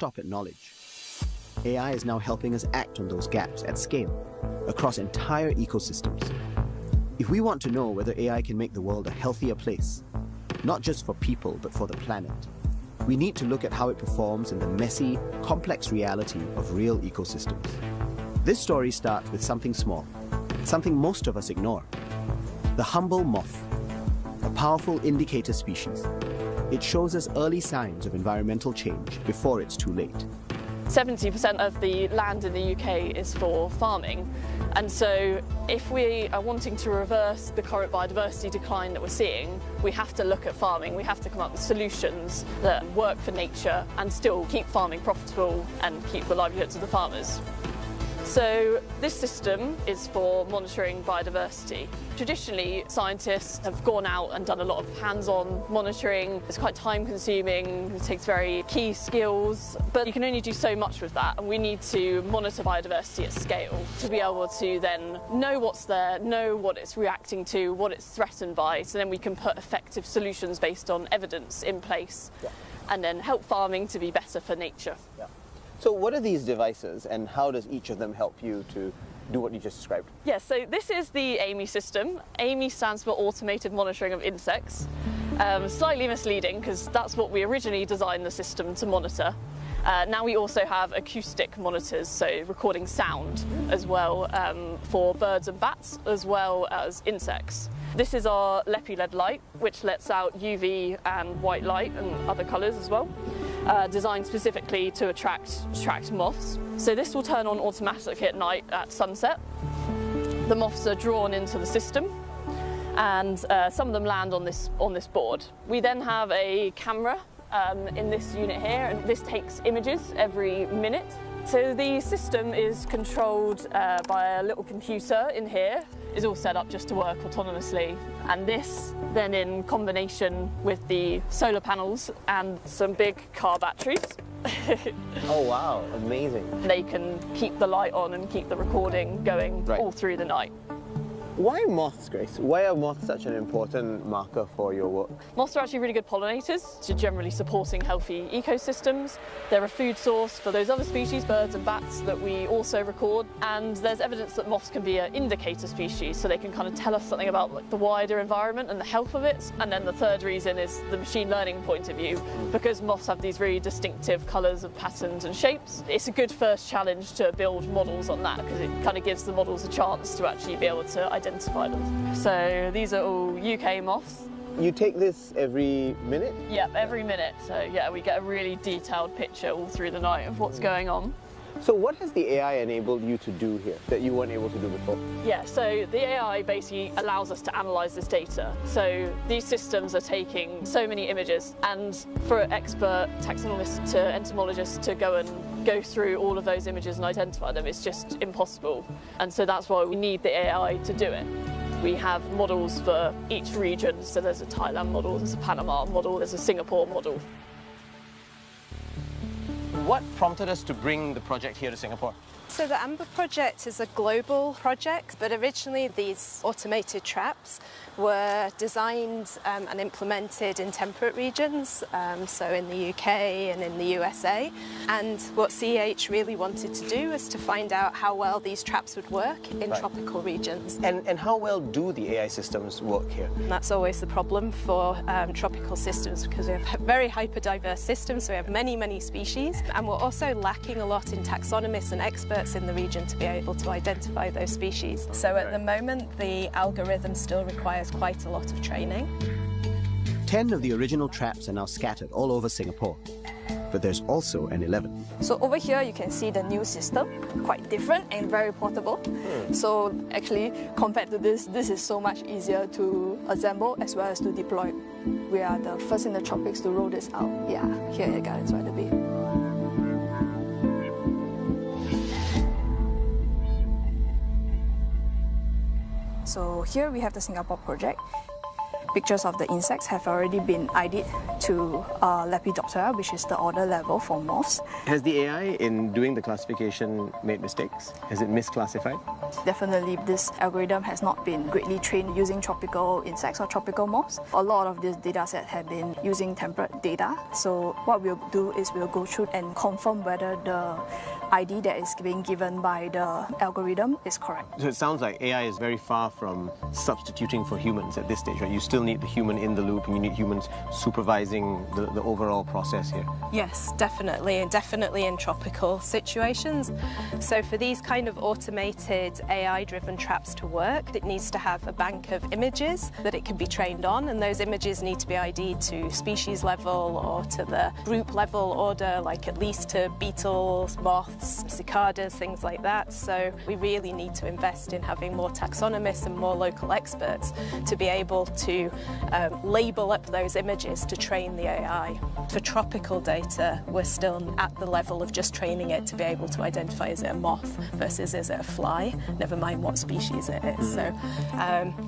stop at knowledge. AI is now helping us act on those gaps at scale, across entire ecosystems. If we want to know whether AI can make the world a healthier place, not just for people, but for the planet, we need to look at how it performs in the messy, complex reality of real ecosystems. This story starts with something small, something most of us ignore. The humble moth, a powerful indicator species. It shows us early signs of environmental change before it's too late. 70% of the land in the UK is for farming, and so if we are wanting to reverse the current biodiversity decline that we're seeing, we have to look at farming. We have to come up with solutions that work for nature and still keep farming profitable and keep the livelihoods of the farmers. So this system is for monitoring biodiversity. Traditionally, scientists have gone out and done a lot of hands-on monitoring. It's quite time-consuming, it takes very key skills, but you can only do so much with that, and we need to monitor biodiversity at scale to be able to then know what's there, know what it's reacting to, what it's threatened by, so then we can put effective solutions based on evidence in place, and then help farming to be better for nature. So what are these devices and how does each of them help you to do what you just described? Yeah, so this is the AMI system. AMI stands for Automated Monitoring of Insects. Slightly misleading because that's what we originally designed the system to monitor. Now we also have acoustic monitors, so recording sound as well for birds and bats as well as insects. This is our LEPI LED light, which lets out UV and white light and other colours as well. Designed specifically to attract moths. So this will turn on automatically at night at sunset. The moths are drawn into the system, and some of them land on this board. We then have a camera in this unit here, and this takes images every minute. So the system is controlled by a little computer in here. Is all set up just to work autonomously, and this then in combination with the solar panels and some big car batteries. Oh wow, amazing. They can keep the light on and keep the recording going all through the night. Why moths, Grace? Why are moths such an important marker for your work? Moths are actually really good pollinators, so generally supporting healthy ecosystems. They're a food source for those other species, birds and bats, that we also record. And there's evidence that moths can be an indicator species, so they can kind of tell us something about the wider environment and the health of it. And then the third reason is the machine learning point of view. Because moths have these really distinctive colours and patterns and shapes, it's a good first challenge to build models on that, because it kind of gives the models a chance to actually be able to identify them. So these are all UK moths. You take this every minute? Yep, every minute. So yeah, we get a really detailed picture all through the night of what's going on. So what has the AI enabled you to do here that you weren't able to do before? Yeah, so the AI basically allows us to analyse this data. So these systems are taking so many images, and for expert taxonomists to entomologists to go through all of those images and identify them, it's just impossible. And so that's why we need the AI to do it. We have models for each region, so there's a Thailand model, there's a Panama model, there's a Singapore model. What prompted us to bring the project here to Singapore? So the AMBER project is a global project, but originally these automated traps were designed and implemented in temperate regions, so in the UK and in the USA. And what CEH really wanted to do was to find out how well these traps would work in tropical regions. And how well do the AI systems work here? And that's always the problem for tropical systems, because we have very hyper-diverse systems, so we have many, many species, and we're also lacking a lot in taxonomists and experts in the region to be able to identify those species. So at the moment, the algorithm still requires quite a lot of training. 10 of the original traps are now scattered all over Singapore, but there's also an 11th. So over here you can see the new system, quite different and very portable. So actually, compared to this is so much easier to assemble as well as to deploy. We are the first in the tropics to roll this out. Yeah, here in Gardens by the Bay. So here we have the Singapore project. pictures of the insects have already been ID'd to Lepidoptera, which is the order level for moths. Has the AI in doing the classification made mistakes? Has it misclassified? Definitely, this algorithm has not been greatly trained using tropical insects or tropical moths. A lot of this data set have been using temperate data. So what we'll do is we'll go through and confirm whether the ID that is being given by the algorithm is correct. So it sounds like AI is very far from substituting for humans at this stage, right? You still need the human in the loop, and you need humans supervising the overall process here. Yes, definitely, and definitely in tropical situations. So for these kind of automated AI-driven traps to work, it needs to have a bank of images that it can be trained on, and those images need to be ID'd to species level or to the group level order, like at least to beetles, moths, cicadas, things like that. So we really need to invest in having more taxonomists and more local experts to be able to label up those images to train the AI. For tropical data, we're still at the level of just training it to be able to identify is it a moth versus is it a fly, never mind what species it is. So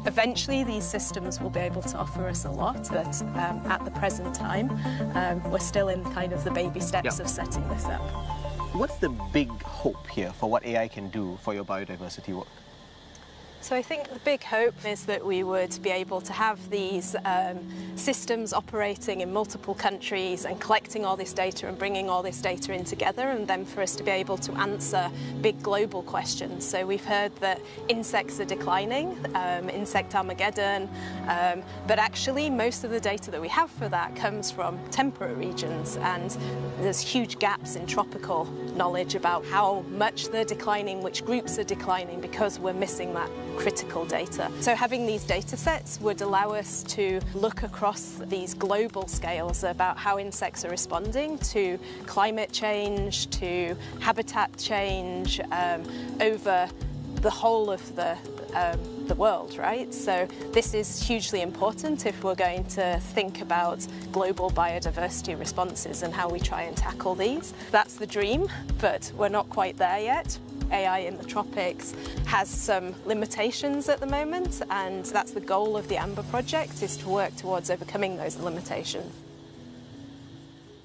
eventually these systems will be able to offer us a lot, but at the present time, we're still in kind of the baby steps of setting this up. What's the big hope here for what AI can do for your biodiversity work? So I think the big hope is that we would be able to have these systems operating in multiple countries and collecting all this data and bringing all this data in together, and then for us to be able to answer big global questions. So we've heard that insects are declining, insect Armageddon, but actually most of the data that we have for that comes from temperate regions, and there's huge gaps in tropical knowledge about how much they're declining, which groups are declining, because we're missing that critical data. So having these data sets would allow us to look across these global scales about how insects are responding to climate change, to habitat change, over the whole of the world, right? So this is hugely important if we're going to think about global biodiversity responses and how we try and tackle these. That's the dream, but we're not quite there yet. AI in the tropics has some limitations at the moment, and that's the goal of the AMBER project, is to work towards overcoming those limitations.